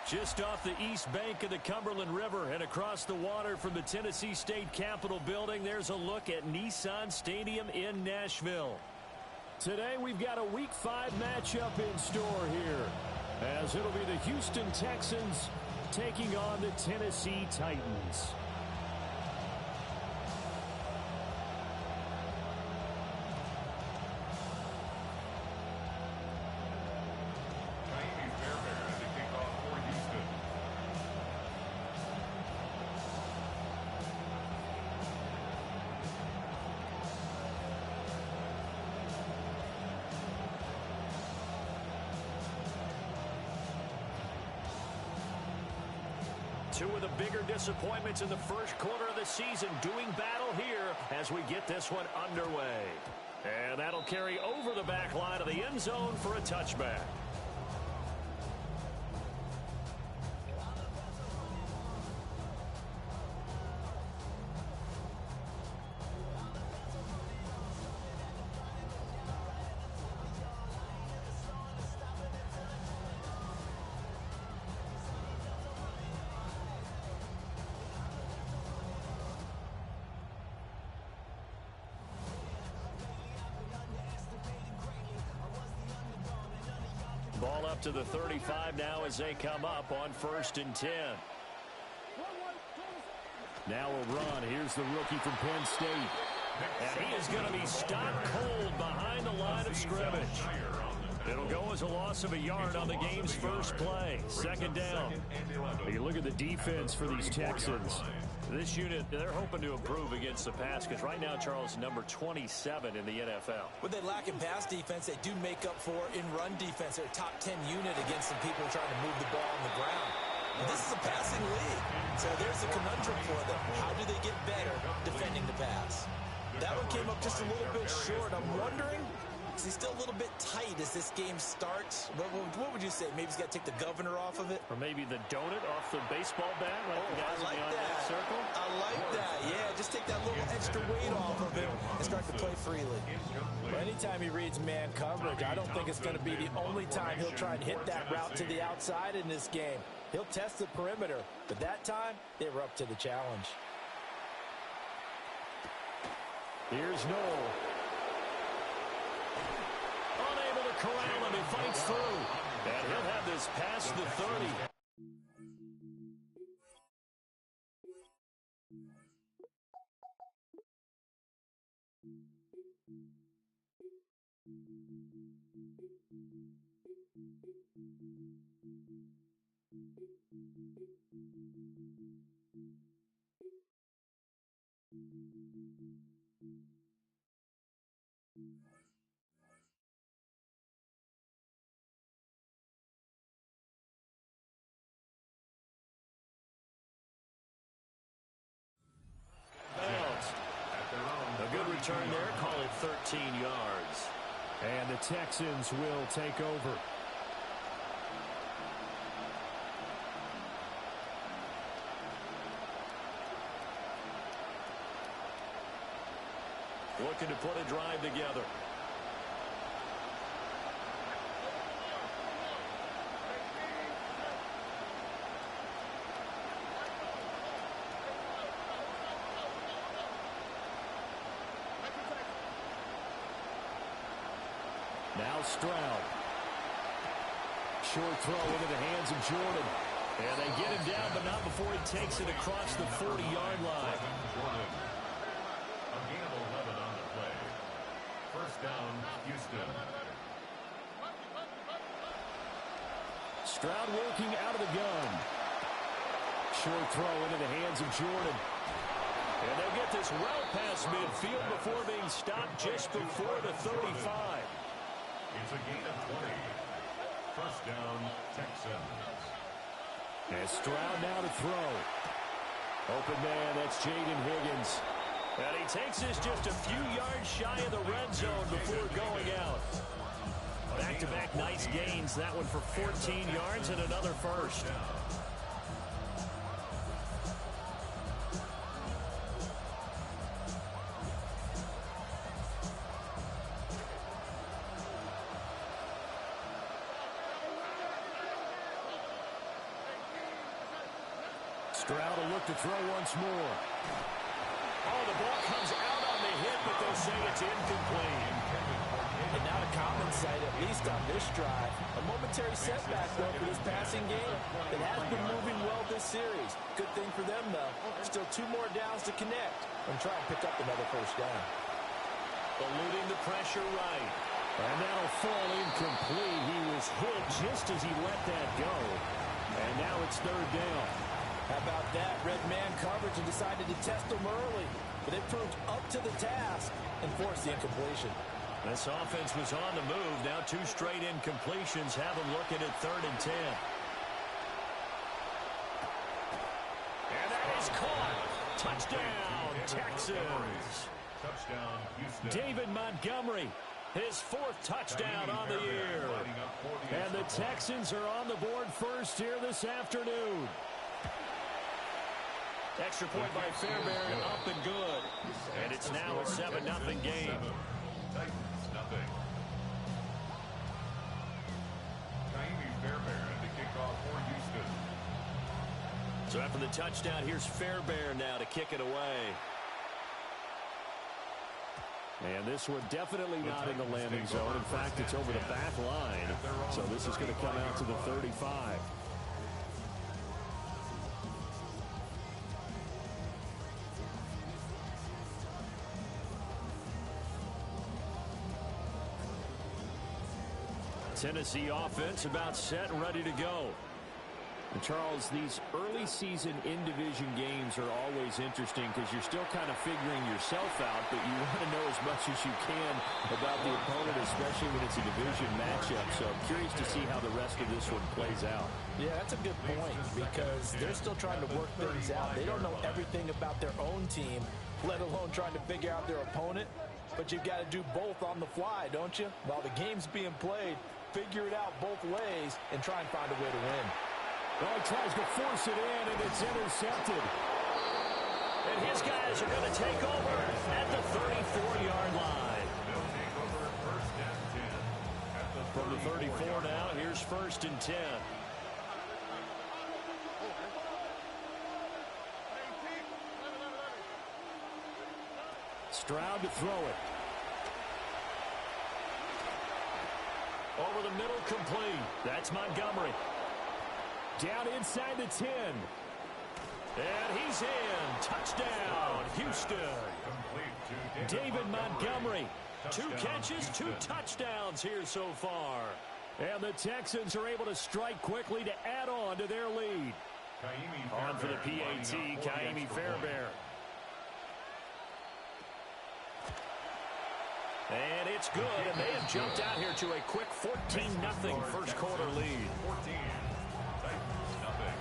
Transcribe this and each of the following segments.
Just off the east bank of the Cumberland River and across the water from the Tennessee State Capitol building, there's a look at Nissan Stadium in Nashville. Today we've got a Week 5 matchup in store here, as it'll be the Houston Texans taking on the Tennessee Titans. Two of the bigger disappointments in the first quarter of the season doing battle here as we get this one underway. And that'll carry over the back line of the end zone for a touchback. Ball up to the 35 now as they come up on 1st and 10. Now a run. Here's the rookie from Penn State. And he is going to be stopped cold behind the line of scrimmage. It'll go as a loss of a yard on the game's first play. 2nd down. You look at the defense for these Texans. This unit, they're hoping to improve against the pass because right now, Charles, number 27 in the NFL. What they lack in pass defense, they do make up for in run defense. They're a top 10 unit against some people trying to move the ball on the ground. And this is a passing league, so there's a conundrum for them. How do they get better defending the pass? That one came up just a little bit short. I'm wondering, is he still a little bit tight as this game starts? What would you say? Maybe he's got to take the governor off of it? Or maybe the donut off the baseball bat, like the guys I like in the that. circle? I like that. Yeah, just take that little extra weight off of him and start to play freely. Well, anytime he reads man coverage, I don't think it's going to be the only time he'll try and hit that route to the outside in this game. He'll test the perimeter, but that time, they were up to the challenge. Here's Noel. Unable to corral him. He fights through. And he'll have this past the 30. A good return there. Call it 13 yards. And the Texans will take over. Looking to put a drive together. Now Stroud. Short throw into the hands of Jordan. And they get him down, but not before he takes it across the 40-yard line. A gain of 11 on the play. 1st down, Houston. Stroud working out of the gun. Short throw into the hands of Jordan. And they'll get this well past midfield before being stopped just before the 35. It's a gain of 20. 1st down, Texans. And Stroud now to throw. Open man, that's Jaden Higgins. And he takes this just a few yards shy of the red zone before going out. Back-to-back nice gains. That one for 14 yards and another first. Stroud will look to throw once more. Oh, the ball comes out on the hit, but they'll say it's incomplete. And not a common sight, at least on this drive. A momentary setback, though, for this passing game. It has been moving well this series. Good thing for them, though. Still 2 more downs to connect and try and pick up another first down. Eluding the pressure right. And that'll fall incomplete. He was hit just as he let that go. And now it's 3rd down. How about that? Red man coverage and decided to test them early. But they proved up to the task and forced the incompletion. This offense was on the move. Now 2 straight incompletions have them looking at 3rd and 10. And that is caught. Touchdown, Texans. Touchdown, Houston. David Montgomery, his 4th touchdown on the year. And the Texans are on the board first here this afternoon. Extra point by Fairbairn, up and good. And it's now a 7-0 game. Titans, nothing. Fairbairn to kick off for Houston. So after the touchdown, here's Fairbairn now to kick it away. And this one definitely not in the landing zone. In fact, it's over the back line. So this is going to come out to the 35. Tennessee offense about set and ready to go. And Charles, these early season in-division games are always interesting because you're still kind of figuring yourself out, but you want to know as much as you can about the opponent, especially when it's a division matchup. So I'm curious to see how the rest of this one plays out. Yeah, that's a good point because they're still trying to work things out. They don't know everything about their own team, let alone trying to figure out their opponent. But you've got to do both on the fly, don't you? While the game's being played, figure it out both ways and try and find a way to win. Well, he tries to force it in, and it's intercepted. And his guys are going to take over at the 34-yard line. They'll take over 1st and 10. At the From the 34 now, here's 1st and 10. Stroud to throw it. Over the middle, complete. That's Montgomery. Down inside the 10. And he's in. Touchdown, Houston. David Montgomery. 2 catches, 2 touchdowns here so far. And the Texans are able to strike quickly to add on to their lead. On for the PAT, Kaimi Fairbairn. And it's good, and they have jumped out here to a quick 14-0 first quarter lead. 14. Titans, nothing.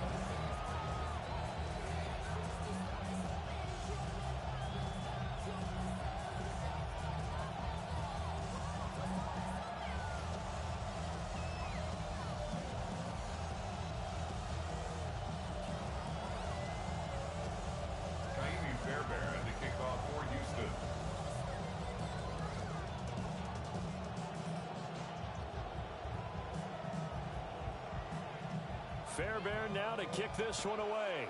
Kaimi Fairbairn to kick off for Houston. Fairbairn now to kick this one away.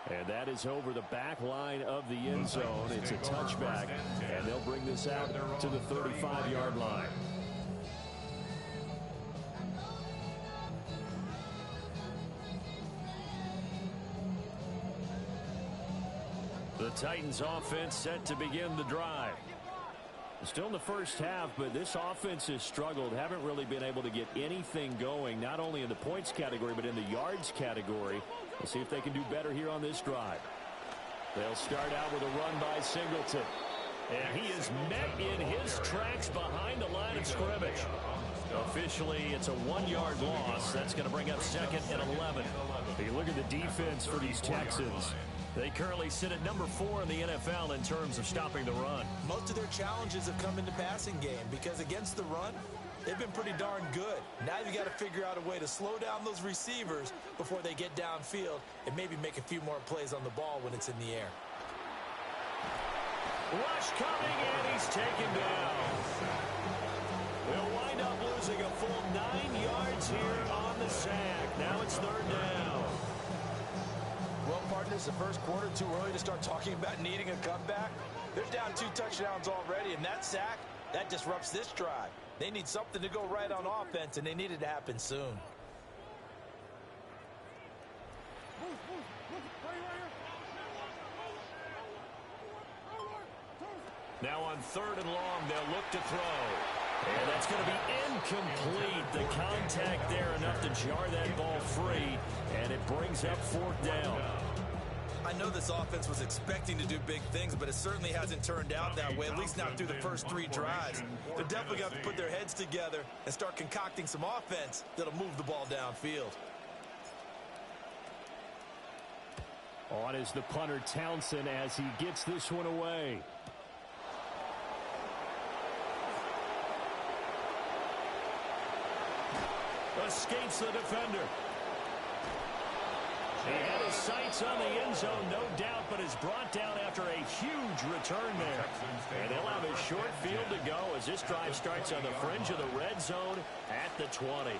And that is over the back line of the end zone. It's a touchback, and they'll bring this out to the 35-yard line. The Titans offense set to begin the drive. Still in the first half, but this offense has struggled. Haven't really been able to get anything going, not only in the points category, but in the yards category. We'll see if they can do better here on this drive. They'll start out with a run by Singleton. And he is met in his tracks behind the line of scrimmage. Officially, it's a 1-yard loss. That's going to bring up 2nd and 11. You look at the defense for these Texans. They currently sit at number 4 in the NFL in terms of stopping the run. Most of their challenges have come in the passing game because against the run, they've been pretty darn good. Now you got to figure out a way to slow down those receivers before they get downfield and maybe make a few more plays on the ball when it's in the air. Rush coming, and he's taken down. They'll wind up losing losing a full 9 yards here on the sack. Now it's third down. Well, partners, the first quarter, too early to start talking about needing a comeback. They're down 2 touchdowns already, and that sack, that disrupts this drive. They need something to go right on offense, and they need it to happen soon. Now on third and long, they'll look to throw. And that's going to be incomplete. The contact there enough to jar that ball free, and it brings up fourth down. I know this offense was expecting to do big things, but it certainly hasn't turned out that way, at least not through the first 3 drives. They're definitely going to have to put their heads together and start concocting some offense that'll move the ball downfield. On is the punter Townsend as he gets this one away. Escapes the defender. He had his sights on the end zone, no doubt, but is brought down after a huge return there. And he'll have a short field to go as this drive starts on the fringe of the red zone at the 20.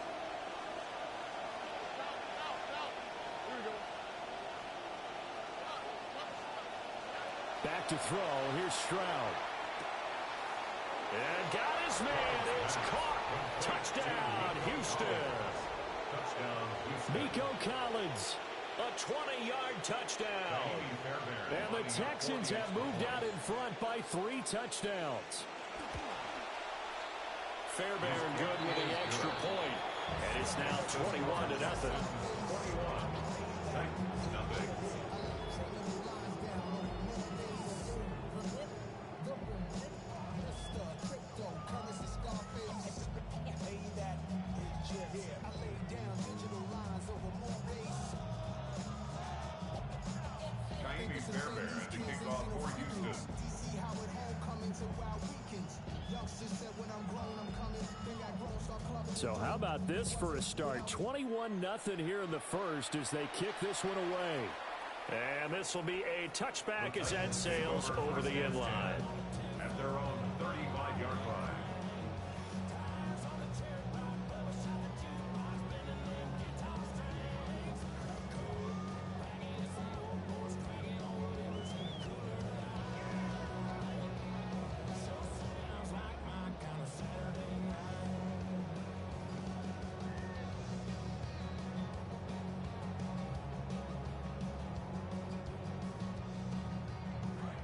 Back to throw. Here's Stroud. And got his man. It's caught. Touchdown, Houston. Nico Collins, a 20-yard touchdown. And the Texans have moved out in front by 3 touchdowns. Fairbairn good with the extra point. And it's now 21-0. So how about this for a start? 21-0 here in the first as they kick this one away. And this will be a touchback as that sails over the end line. At their own 35-yard line.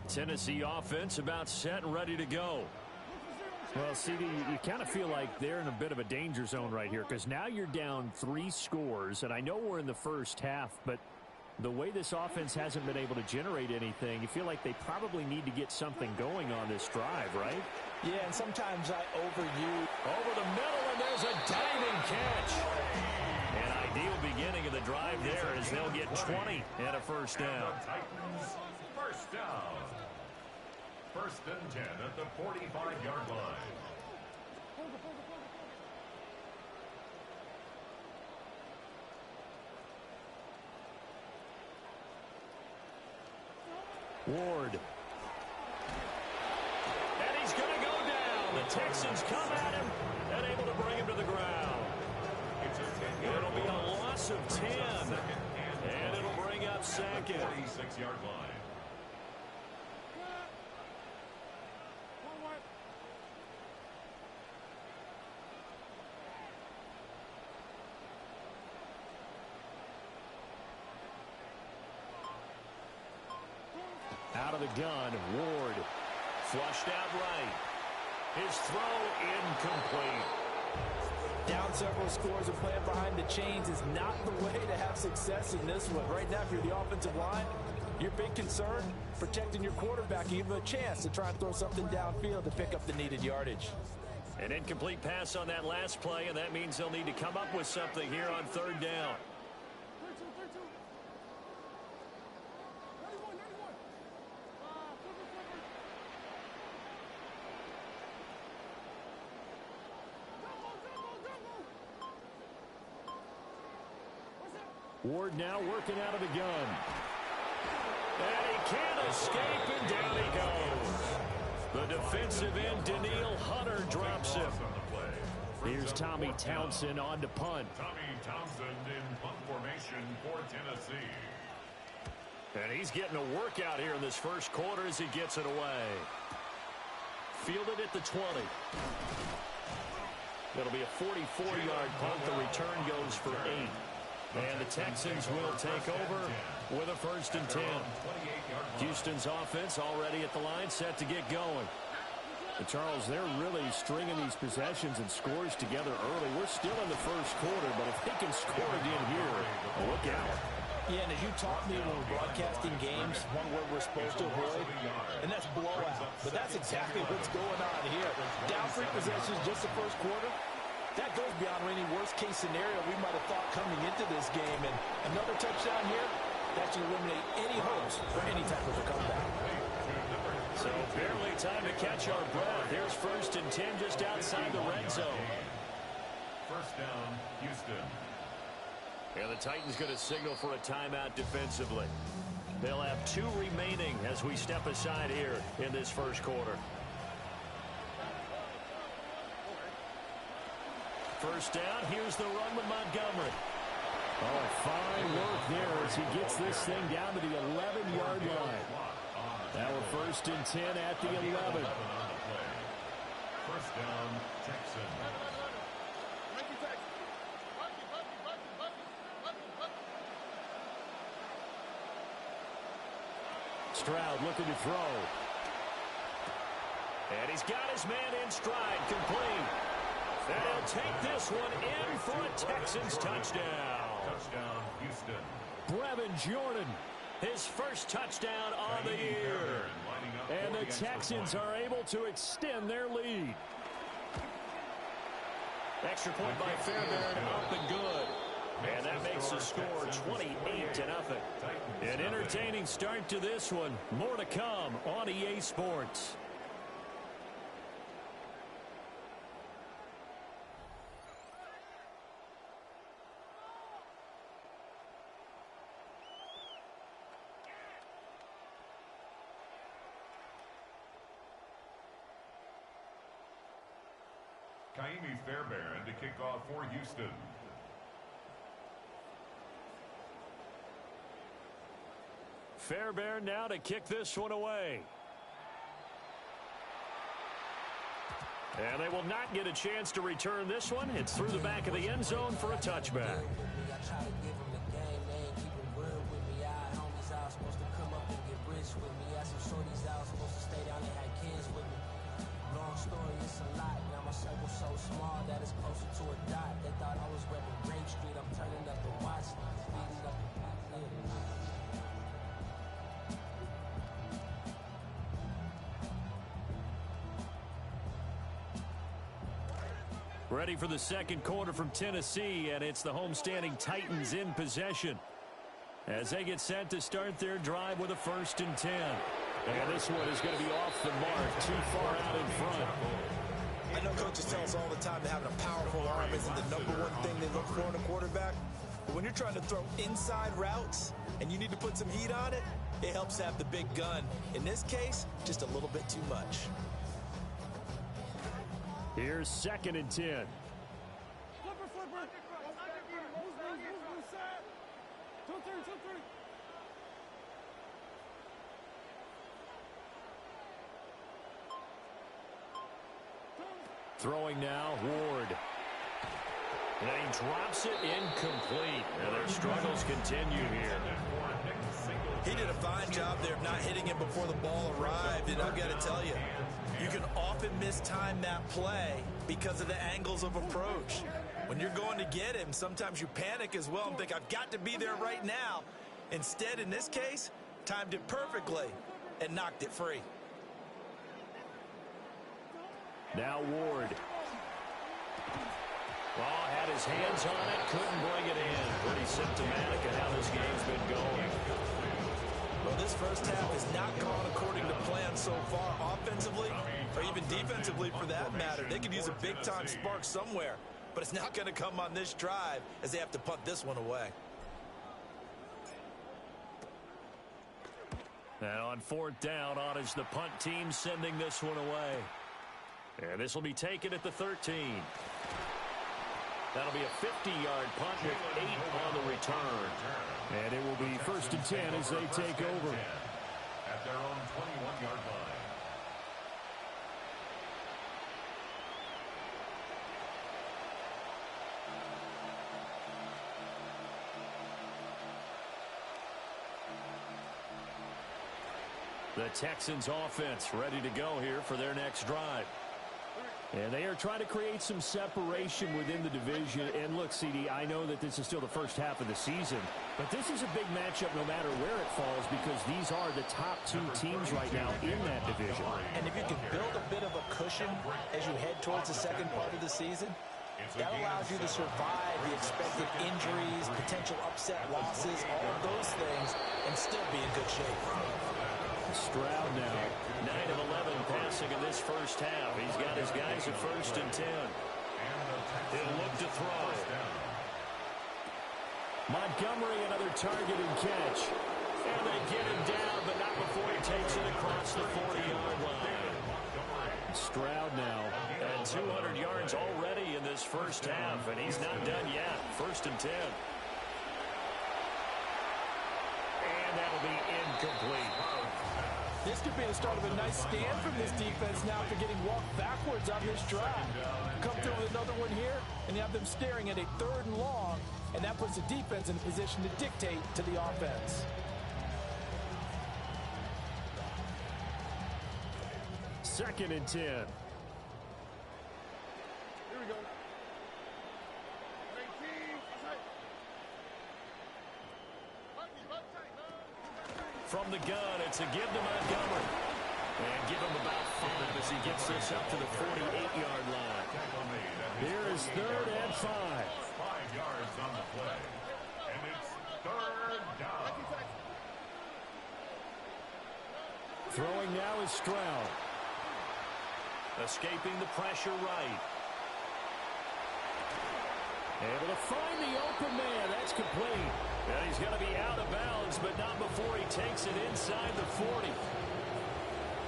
Tennessee offense about set and ready to go. Well, CD, you kind of feel like they're in a bit of a danger zone right here because now you're down 3 scores, and I know we're in the first half, but the way this offense hasn't been able to generate anything, you feel like they probably need to get something going on this drive, right? Yeah, and sometimes I overuse. Over the middle, and there's a diving catch. An ideal beginning of the drive there as they'll get 20 and a first down. Titans, first down. First and 10 at the 45-yard line. Ward. And he's going to go down. The Texans come at him and able to bring him to the ground. It'll be a loss of 10. And it'll bring up second. 46-yard line. Out of the gun, Ward. Flushed out right. His throw incomplete. Down several scores and playing behind the chains is not the way to have success in this one. Right now, if you're the offensive line, your big concern, protecting your quarterback, give him a chance to try and throw something downfield to pick up the needed yardage. An incomplete pass on that last play, and that means they'll need to come up with something here on third down. Ward now working out of the gun. And he can't escape, and down he goes. The defensive end, Daniil Hunter, drops him. Here's Tommy Townsend on to punt. Tommy Townsend in punt formation for Tennessee. And he's getting a workout here in this first quarter as he gets it away. Fielded at the 20. That'll be a 44-yard punt. The return goes for 8. And the Texans will take over with a 1st and 10. Houston's offense already at the line, set to get going. And Charles, they're really stringing these possessions and scores together early. We're still in the first quarter, but if they can score again here, look out. Yeah, and as you taught me when we're broadcasting games, one word we're supposed to avoid, and that's blowout. But that's exactly what's going on here. Down 3 possessions just the first quarter. That goes beyond any worst-case scenario we might have thought coming into this game. And another touchdown here, that should eliminate any hopes for any type of a comeback. So barely time to catch our breath. Here's 1st and 10 just outside the red zone. First down, Houston. And the Titans going to signal for a timeout defensively. They'll have 2 remaining as we step aside here in this first quarter. First down, here's the run with Montgomery. Oh, fine work there as he gets this thing down to the 11-yard line. Now we're 1st and 10 at the 11. First down, Texans. Stroud looking to throw. And he's got his man in stride, complete. And he'll take this one in for a Texans touchdown. Touchdown, Houston. Brevin Jordan, his first touchdown on the year. And the Texans are able to extend their lead. Extra point by Fairbairn, up and good. And that makes the score 28-0. An entertaining start to this one. More to come on EA Sports. Kaimi Fairbairn to kick off for Houston. Fairbairn now to kick this one away. And they will not get a chance to return this one. It's through the back of the end zone for a touchback. Ready for the second quarter from Tennessee, and it's the homestanding Titans in possession as they get set to start their drive with a 1st and 10. And this one is going to be off the mark, too far out in front. I know coaches tell us all the time that having a powerful arm isn't the #1 thing they look for in a quarterback. But when you're trying to throw inside routes and you need to put some heat on it, it helps have the big gun. In this case, just a little bit too much. Here's 2nd and 10. Throwing now, Ward. And he drops it incomplete. And their struggles continue here. He did a fine job there of not hitting him before the ball arrived. And I've got to tell you, you can often mistime that play because of the angles of approach. When you're going to get him, sometimes you panic as well and think, I've got to be there right now. Instead, in this case, timed it perfectly and knocked it free. Now Ward. Oh, had his hands on it, couldn't bring it in. Pretty symptomatic of how this game's been going. Well, this first half has not gone according to plan so far, offensively or even defensively for that matter. They could use a big-time spark somewhere, but it's not going to come on this drive as they have to punt this one away. Now on 4th down, on is the punt team sending this one away. And this will be taken at the 13. That'll be a 50-yard punt with 8 on the return. And it will be 1st and 10 as they take over. At their own 21-yard line. The Texans offense ready to go here for their next drive. And they are trying to create some separation within the division. And look, CD, I know that this is still the first half of the season, but this is a big matchup no matter where it falls because these are the top 2 teams right now in that division. And if you can build a bit of a cushion as you head towards the second part of the season, that allows you to survive the expected injuries, potential upset losses, all of those things, and still be in good shape. Stroud now, 9 of 11 passing in this first half. He's got his guys at 1st and 10. He'll look to throw. Montgomery, another target and catch. And they get him down, but not before he takes it across the 40-yard line. Stroud now at 200 yards already in this first half, and he's not done yet. 1st and 10. And that'll be incomplete. This could be the start of a nice stand from this defense now after getting walked backwards on this drive. Come through with another one here, and you have them staring at a 3rd and long, and that puts the defense in a position to dictate to the offense. 2nd and 10. Here we go. From the gun, it's a give to Montgomery. And give him about 5 as he gets this up to the 48-yard line. Here is 3rd and 5. 5 yards on the play. And it's 3rd down. Throwing now is Stroud. Escaping the pressure right. Able to find the open man. That's complete. And he's going to be out of bounds, but not before he takes it inside the 40.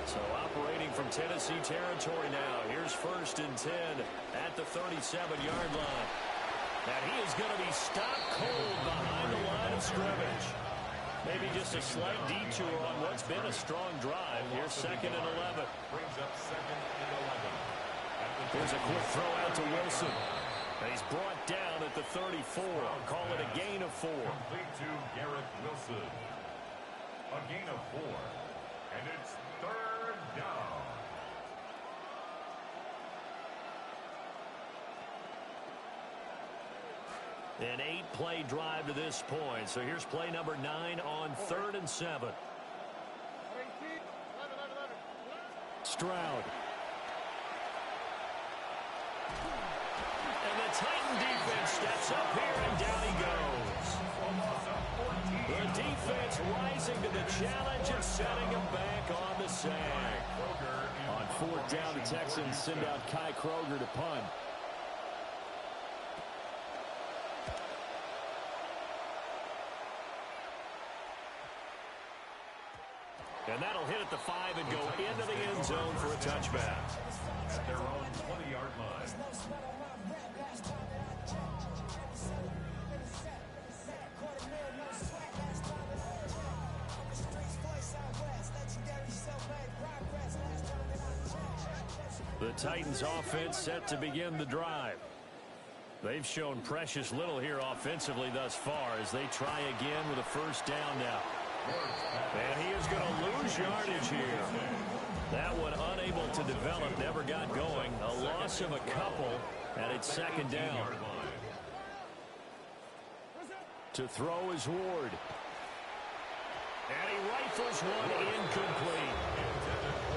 So operating from Tennessee territory now. Here's 1st and 10 at the 37-yard line. And he is going to be stopped cold behind the line of scrimmage. Maybe just a slight detour on what's been a strong drive. Here's 2nd and 11. Brings up 2nd and 11. Here's a quick throw out to Wilson. And he's brought down at the 34. Call it a gain of 4. Complete to Garrett Wilson. A gain of 4. And it's 3rd down. An 8-play drive to this point. So here's play number 9 on 3rd and 7. Stroud. And the Titan defense steps up here, and down he goes. The defense rising to the challenge and setting him back on the sag. On 4th down, the Texans send out Kai Kroger to punt. And that'll hit at the 5 and go into the end zone for a touchback. At their own 20-yard line. The Titans offense set to begin the drive. They've shown precious little here offensively thus far as they try again with a 1st down now. And he is going to lose yardage here. That one unable to develop, never got going. A loss of a couple, and it's 2nd down. To throw is Ward. And he rifles one incomplete.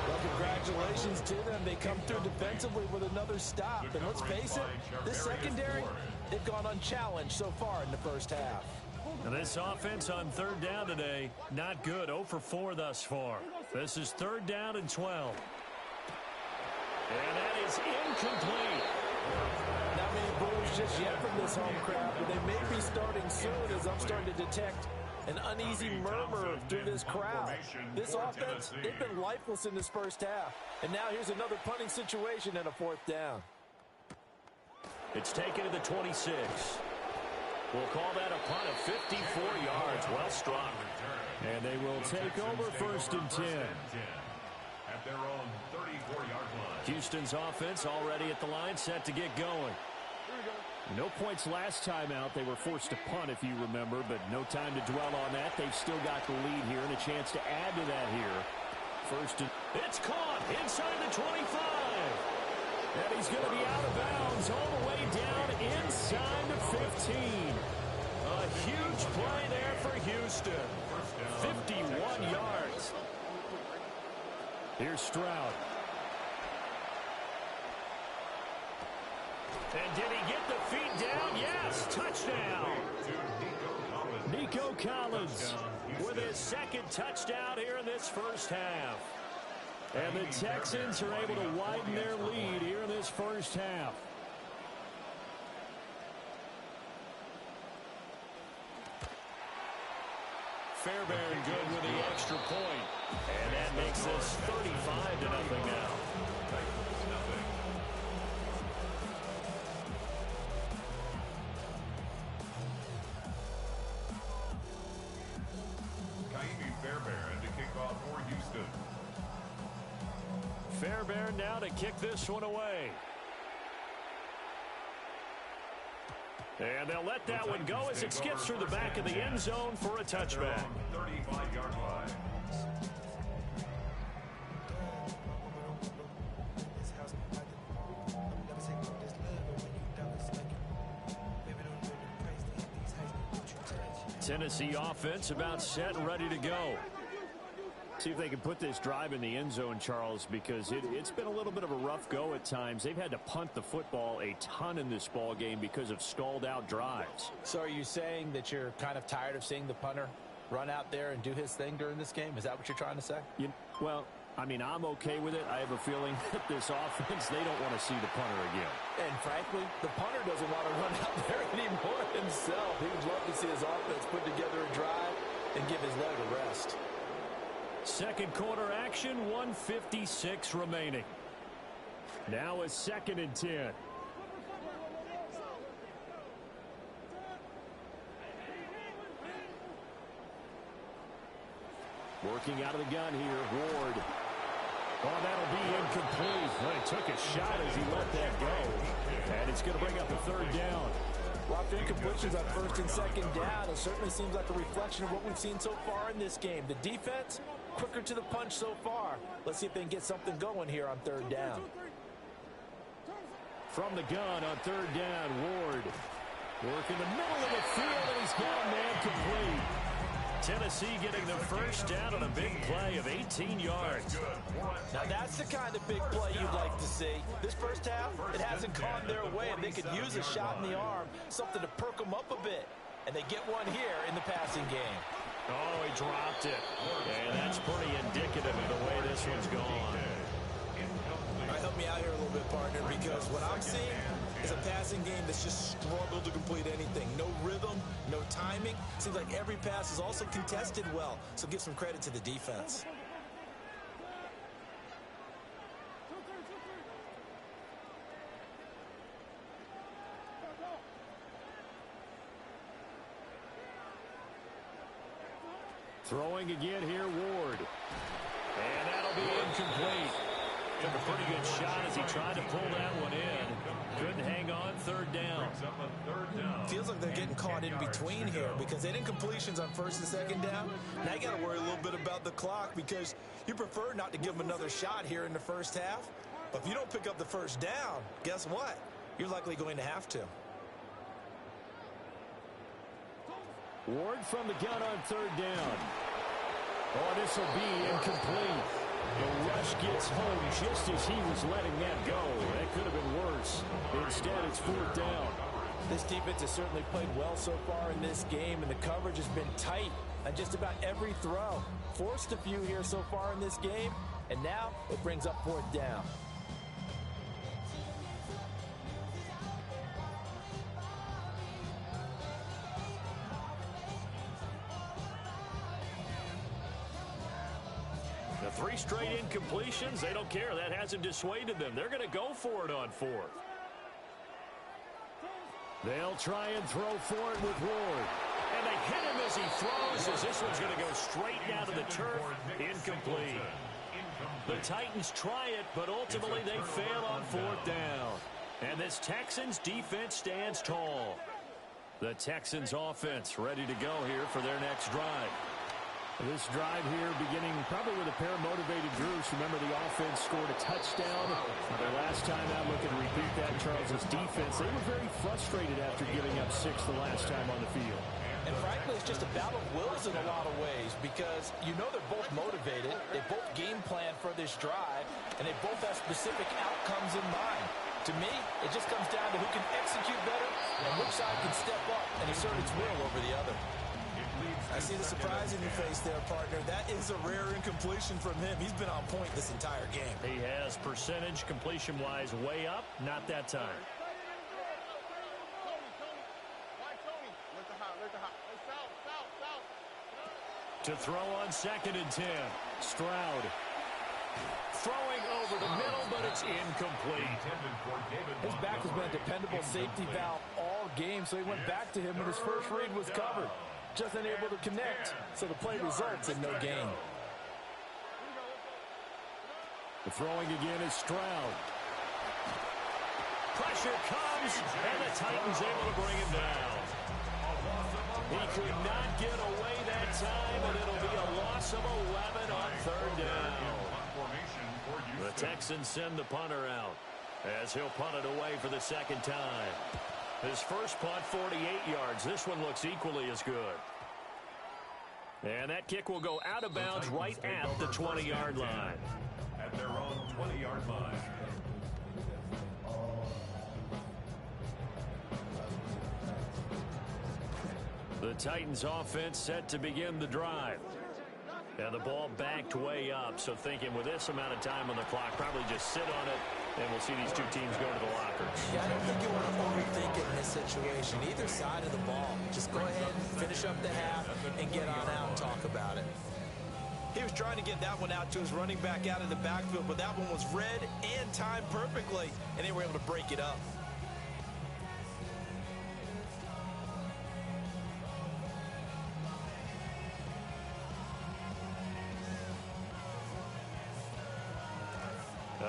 Well, congratulations to them. They come through defensively with another stop. And let's face it, this secondary, they've gone unchallenged so far in the first half. And this offense on 3rd down today, not good. 0 for 4 thus far. This is 3rd down and 12. And that is incomplete. Not many boos just yet from this home crowd, but they may be starting soon as I'm starting to detect an uneasy murmur through this crowd. This offense, they've been lifeless in this first half. And now here's another punting situation and a 4th down. It's taken to the 26. We'll call that a punt of 54 yards. Well struck. And they will take over 1st and 10. At their own 34-yard line. Houston's offense already at the line, set to get going. No points last time out. They were forced to punt, if you remember, but no time to dwell on that. They've still got the lead here and a chance to add to that here. First and... It's caught inside the 25. And he's going to be out of bounds all the way down inside the 15. A huge play there for Houston. 51 yards. Here's Stroud. And did he get the feet down? Yes, touchdown. Nico Collins with his 2nd touchdown here in this first half. And the Texans are able to widen their lead here in this first half. Fairbairn good with the extra point. And that makes this 35-0 now. Fairbairn to kick off for Houston. Fairbairn now to kick this one away. And they'll let that one go as it skips through the back of the end zone for a touchback. 35-yard line. Tennessee offense about set and ready to go. See if they can put this drive in the end zone, Charles, because it's been a little bit of a rough go at times. They've had to punt the football a ton in this ball game because of stalled out drives. So are you saying that you're kind of tired of seeing the punter run out there and do his thing during this game? Is that what you're trying to say? Well, I mean, I'm okay with it. I have a feeling that this offense, they don't want to see the punter again. And frankly, the punter doesn't want to run out there anymore himself. He would love to see his offense put together a drive and give his leg a rest. Second quarter action, 1:56 remaining. Now a 2nd and 10. Working out of the gun here, Ward. Oh, that'll be incomplete. Well, he took a shot as he let that go. And it's going to bring up a 3rd down. Lots of incompletions on 1st and 2nd down. It certainly seems like a reflection of what we've seen so far in this game. The defense, quicker to the punch so far. Let's see if they can get something going here on 3rd down. From the gun on 3rd down, Ward. Work in the middle of the field, and he's got a man complete. Tennessee getting the first down on a big play of 18 yards. Now that's the kind of big play you'd like to see. This first half, it hasn't gone their way, and they could use a shot in the arm, something to perk them up a bit. And they get one here in the passing game. Oh, he dropped it. And that's pretty indicative of the way this one's gone. All right, help me out here a little bit, partner, because what I'm seeing is a passing game that's just struggled to complete anything. No rhythm, no timing. Seems like every pass is also contested well, so give some credit to the defense. Throwing again here, Ward. And that'll be incomplete. Took a pretty good shot as he tried to pull that one in. Couldn't hang on, 3rd down. Feels like they're getting caught in between here because they didn't completions on 1st and 2nd down. Now you got to worry a little bit about the clock because you prefer not to give them another shot here in the first half. But if you don't pick up the 1st down, guess what? You're likely going to have to. Ward from the gun on 3rd down. Oh, this will be incomplete. The rush gets home just as he was letting that go. That could have been worse. Instead, it's 4th down. This defense has certainly played well so far in this game, and the coverage has been tight on just about every throw. Forced a few here so far in this game, and now it brings up 4th down. The 3 straight incompletions, they don't care. That hasn't dissuaded them. They're going to go for it on 4th. They'll try and throw for it with Ward. And they hit him as he throws, as this one's going to go straight down to the turf. Incomplete. The Titans try it, but ultimately they fail on fourth down. And this Texans defense stands tall. The Texans offense ready to go here for their next drive. This drive here beginning probably with a pair of motivated groups. Remember, the offense scored a touchdown. Their last time out, look and repeat that, Charles' defense. They were very frustrated after giving up 6 the last time on the field. And frankly, it's just a battle of wills in a lot of ways because you know they're both motivated. They both game plan for this drive, and they both have specific outcomes in mind. To me, it just comes down to who can execute better and which side can step up and assert its will over the other. I see the surprise in your face there, partner. That is a rare incompletion from him. He's been on point this entire game. He has percentage completion-wise way up. Not that time. To throw on 2nd and 10. Stroud. Throwing over the middle, but it's incomplete. His back has been a dependable safety valve all game, so he went back to him when his first read was covered. Just unable to connect, so the play results in no gain. The throwing again is Stroud. Pressure comes, and the Titans able to bring him down. He could not get away that time, and it'll be a loss of 11 on 3rd down. The Texans send the punter out as he'll punt it away for the 2nd time. His first punt, 48 yards. This one looks equally as good. And that kick will go out of bounds right at the 20-yard line. At their own 20-yard line. The Titans offense set to begin the drive. And the ball backed way up, so thinking with this amount of time on the clock, probably just sit on it, and we'll see these two teams go to the lockers. Yeah, I don't think you want to overthink it in this situation. Either side of the ball. Just go ahead, finish up the half, and get on out and talk about it. He was trying to get that one out to his running back out in the backfield, but that one was read and timed perfectly, and they were able to break it up.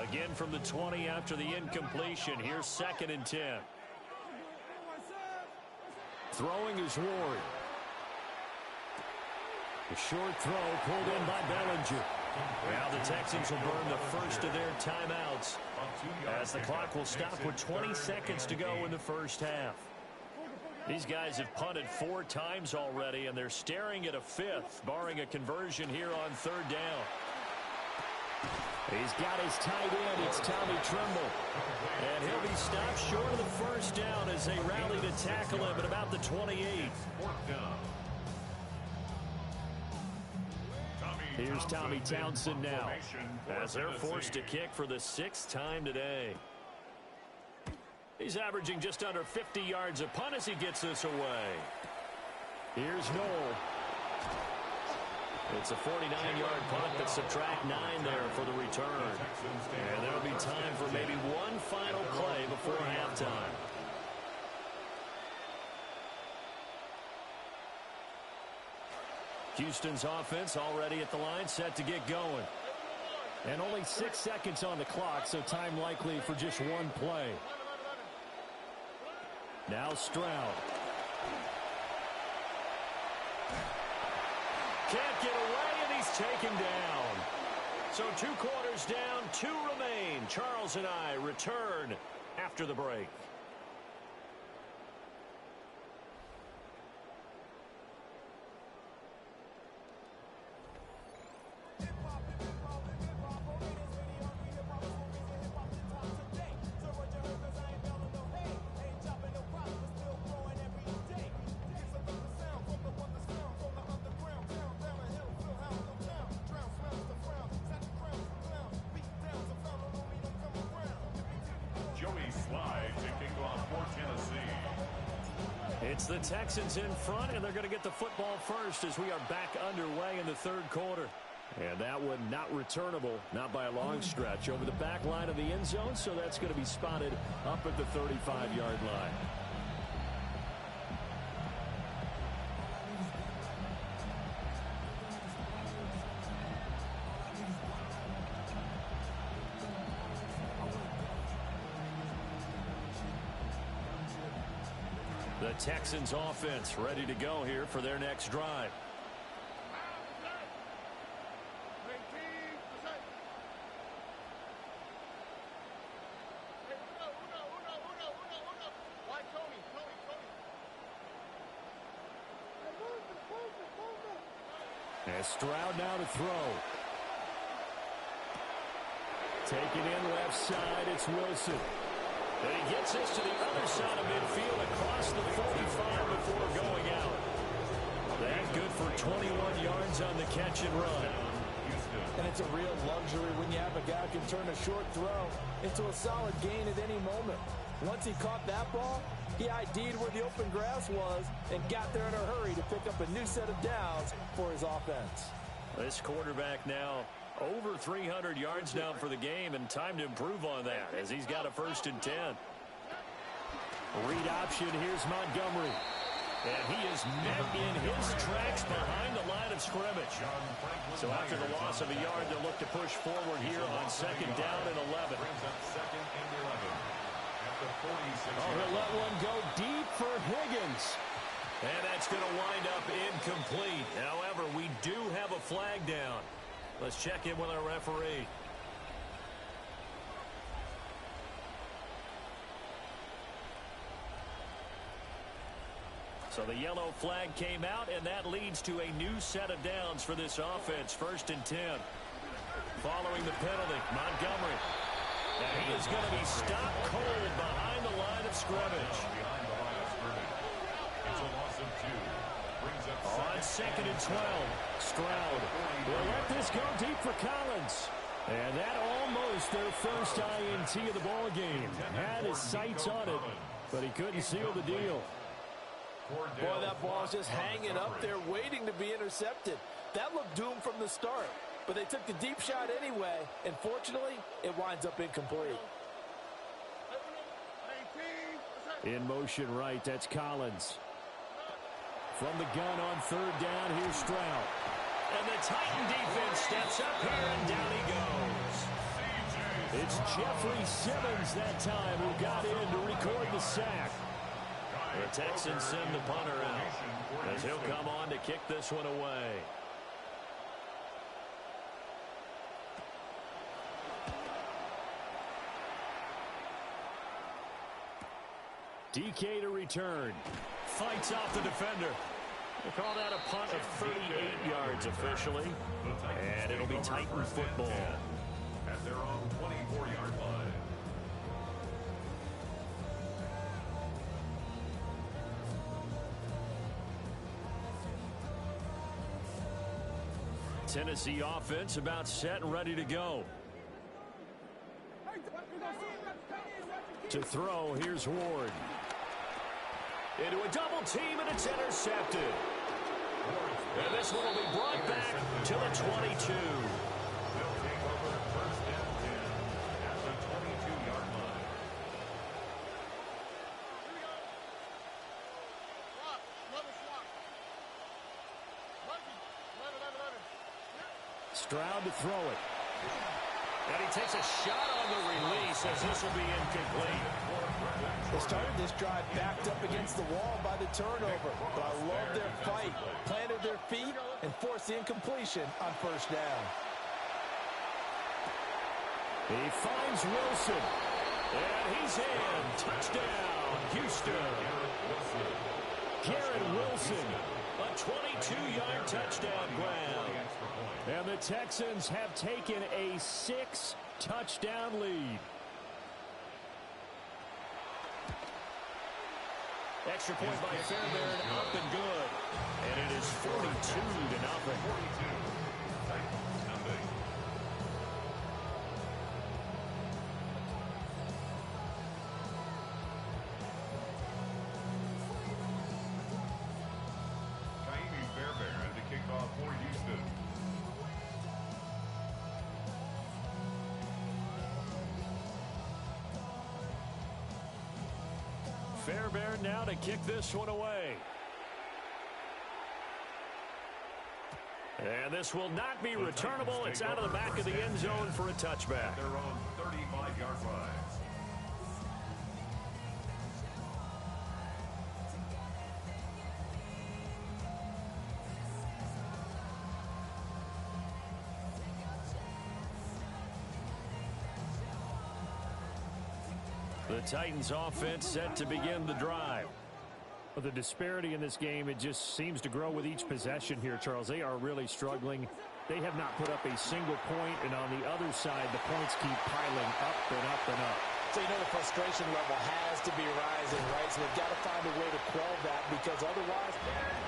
Again from the 20 after the incompletion. Here's 2nd and 10. Throwing is Ward. A short throw pulled in by Bellinger. Now the Texans will burn the first of their timeouts as the clock will stop with 20 seconds to go in the first half. These guys have punted 4 times already, and they're staring at a 5th, barring a conversion here on 3rd down. He's got his tight end. It's Tommy Tremble. And he'll be stopped short of the first down as they rally to tackle him at about the 28. Here's Tommy Townsend now as they're forced to kick for the 6th time today. He's averaging just under 50 yards a punt as he gets this away. Here's Knoll. It's a 49-yard punt, but subtract 9 there for the return. And there'll be time for maybe one final play before halftime. Houston's offense already at the line, set to get going. And only 6 seconds on the clock, so time likely for just one play. Now Stroud. Can't get away, and he's taken down. So 2 quarters down, 2 remain. Charles and I return after the break. It's the Texans in front, and they're going to get the football first as we are back underway in the 3rd quarter. And that one not returnable, not by a long stretch, over the back line of the end zone, so that's going to be spotted up at the 35-yard line. The Texans offense ready to go here for their next drive. And Stroud now to throw. Taken in left side, it's Wilson. And he gets this to the other side of midfield across the 45 before going out. That good for 21 yards on the catch and run. And it's a real luxury when you have a guy who can turn a short throw into a solid gain at any moment. Once he caught that ball, he ID'd where the open grass was and got there in a hurry to pick up a new set of downs for his offense. This quarterback now over 300 yards down for the game, and time to improve on that as he's got a 1st and 10. Read option, here's Montgomery. And he is met in his tracks behind the line of scrimmage. So after the loss of a yard, they'll look to push forward here on 2nd down and 11. Oh, he'll let one go deep for Higgins. And that's going to wind up incomplete. However, we do have a flag down. Let's check in with our referee. So the yellow flag came out, and that leads to a new set of downs for this offense. 1st and 10. Following the penalty, Montgomery. And he is going to be stopped cold behind the line of scrimmage. On 2nd and 12, Stroud will let this go deep for Collins. And that almost their first INT of the ball game. Had his sights on it, but he couldn't seal the deal. Boy, that ball's just hanging up there waiting to be intercepted. That looked doomed from the start. But they took the deep shot anyway, and fortunately, it winds up incomplete. In motion right, that's Collins. From the gun on 3rd down, here's Stroud. And the Titan defense steps up here, and down he goes. It's Jeffrey Simmons that time who got in to record the sack. The Texans send the punter out as he'll come on to kick this one away. DK to return. Fights off the defender. They call that a punt of 38 yards officially. And it'll be Titan football. At their own 24-yard line. Tennessee offense about set and ready to go. To throw, here's Ward. Into a double team, and it's intercepted. And this one will be brought back to the 22. They'll take over 1st and 10 at the 22-yard line. Stroud to throw it. And he takes a shot on the release as this will be incomplete. They started this drive backed up against the wall by the turnover, but I love their fight. Planted their feet and forced the incompletion on 1st down. He finds Wilson. And he's in. Touchdown, Houston. Garrett Wilson. A 22-yard touchdown grab. And the Texans have taken a 6-touchdown lead. Extra point by Fairbairn, up and good. And it is 42-0. Fairbairn to kick off for Houston. Fairbairn now to kick this one away. And this will not be returnable. It's out of the back of the end zone for a touchback. Their own 35-yard line. The Titans offense set to begin the drive. Well, the disparity in this game, it just seems to grow with each possession here, Charles. They are really struggling. They have not put up a single point, and on the other side, the points keep piling up and up and up. So, you know, the frustration level has to be rising, right? So they've got to find a way to quell that, because otherwise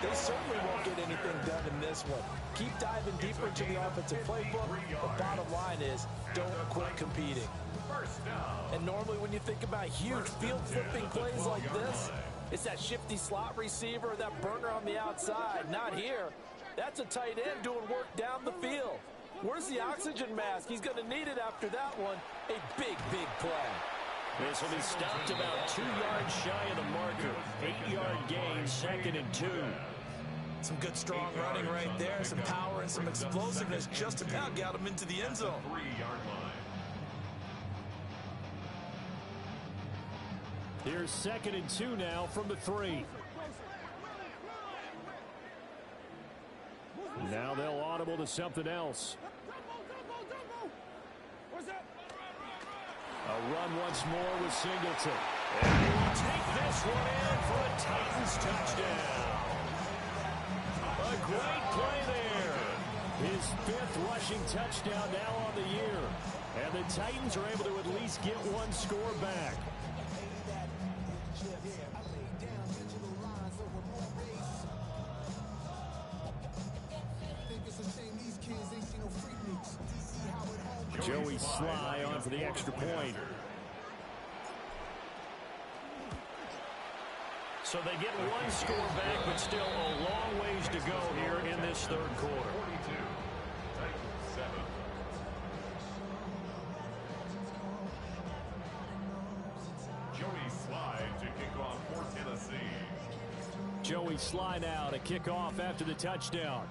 they certainly won't get anything done in this one. Keep diving deeper into the offensive playbook. The bottom line is don't quit competing. And normally when you think about huge field-flipping plays like this, it's that shifty slot receiver, that burner on the outside. Not here. That's a tight end doing work down the field. Where's the oxygen mask? He's going to need it after that one. A big, big play. This will be stopped about 2 yards shy of the marker. 8-yard gain, 2nd and 2. Some good strong running right there. Some power and some explosiveness just about got him into the end zone. 3-yard line. Here's 2nd and 2 now from the 3. Now they'll audible to something else. A run once more with Singleton. And he will take this one in for a Titans touchdown. A great play there. His 5th rushing touchdown now on the year. And the Titans are able to at least get one score back. Joey Sly on for the extra point. So they get one score back, but still a long ways to go here in this 3rd quarter. 42, Titans 7. Joey Sly to kick off for Tennessee. Joey Sly now to kick off after the touchdown.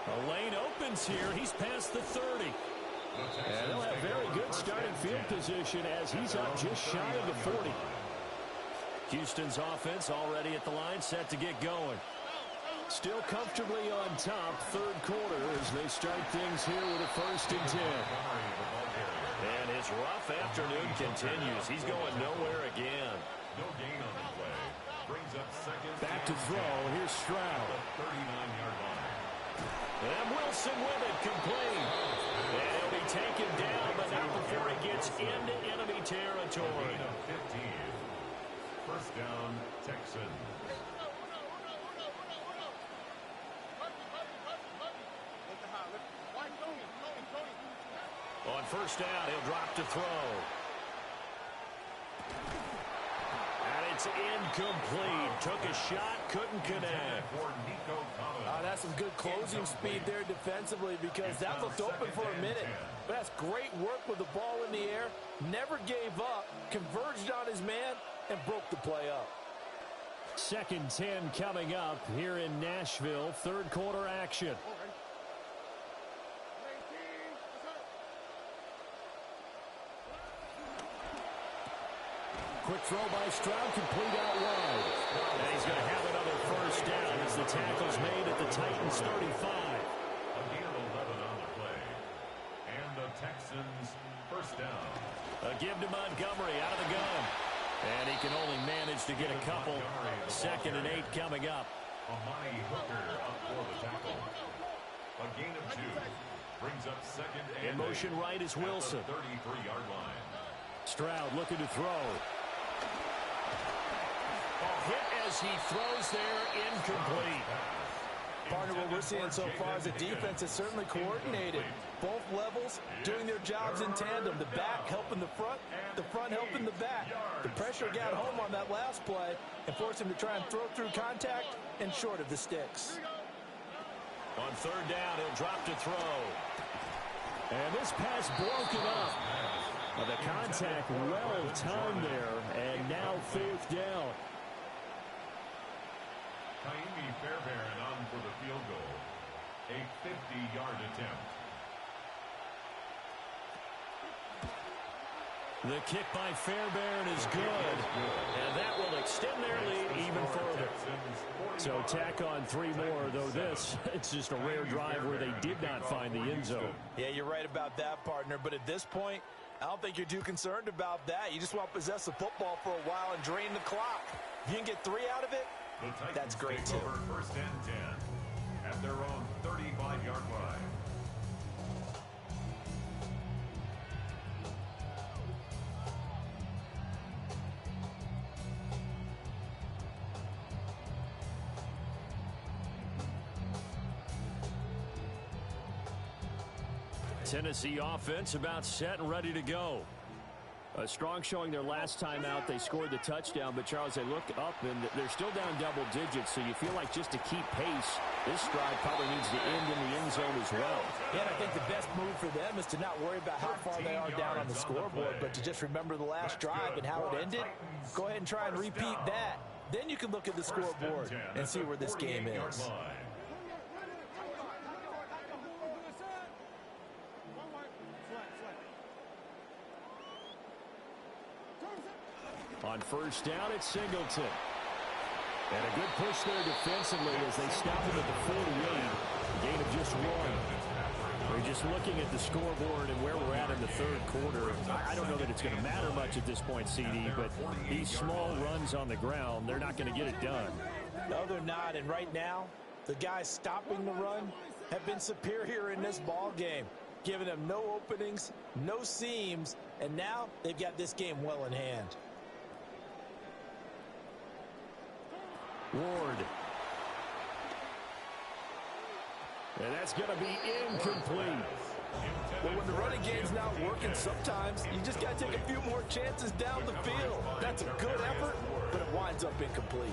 The lane opens here. He's past the 30. And they'll have very good starting field position as he's up just shy of the 40. Houston's offense already at the line, set to get going. Still comfortably on top, 3rd quarter as they start things here with a 1st and 10. And his rough afternoon continues. He's going nowhere again. No gain on the play. Brings up 2nd. Back to throw. Here's Stroud. 39-yard line. And Wilson with it, complete. And he'll be taken down, but not before he gets into enemy territory. Gain of 15. First down, Texans. On 1st down, he'll drop to throw. And it's incomplete. Took a shot, couldn't connect. That's some good closing speed there defensively, because that looked open for a minute. But that's great work with the ball in the air. Never gave up, converged on his man, and broke the play up. 2nd 10 coming up here in Nashville. 3rd quarter action. Quick throw by Stroud, complete out wide. And he's going to have another 1st down as the tackle's made at the Titans 35. A gain of 11 on the play. And the Texans 1st down. A give to Montgomery out of the gun. And he can only manage to get a couple. 2nd and 8 coming up. Amani Hooker up for the tackle. A gain of 2. Brings up 2nd and 8. In motion right is Wilson. 33-yard line. Stroud looking to throw. Hit as he throws there, incomplete. Partner, what we're seeing so far is the defense is certainly coordinated. Both levels doing their jobs in tandem. The back helping the front helping the back. The pressure got home on that last play and forced him to try and throw through contact and short of the sticks. On 3rd down, he'll drop to throw. And this pass broken up. The contact well timed there, and now 4th down. Kaimi Fairbairn on for the field goal. A 50-yard attempt. The kick by Fairbairn is good, and that will extend their lead even further. So tack on 3 more, though this, it's just a rare drive where they did not find the end zone. Yeah, you're right about that, partner, but at this point, I don't think you're too concerned about that. You just want to possess the football for a while and drain the clock. If you can get 3 out of it, that's great, too. First and 10 at their own 35-yard line. Tennessee offense about set and ready to go. A strong showing their last time out. They scored the touchdown, but Charles, they look up and they're still down double digits, so you feel like just to keep pace, this drive probably needs to end in the end zone as well. Yeah, and I think the best move for them is to not worry about how far they are down on the scoreboard, but to just remember the last drive and how it ended. Go ahead and try and repeat that. Then you can look at the scoreboard and see where this game is. On first down, it's Singleton. And a good push there defensively as they stop him at the 48. Gain of just 1. We're just looking at the scoreboard and where we're at in the third quarter. I don't know that it's going to matter much at this point, CD, but these small runs on the ground, they're not going to get it done. No, they're not. And right now, the guys stopping the run have been superior in this ball game, giving them no openings, no seams, and now they've got this game well in hand. Ward. And that's going to be incomplete. Well, when the running game's not working, sometimes you just got to take a few more chances down the field. That's a good effort, but it winds up incomplete.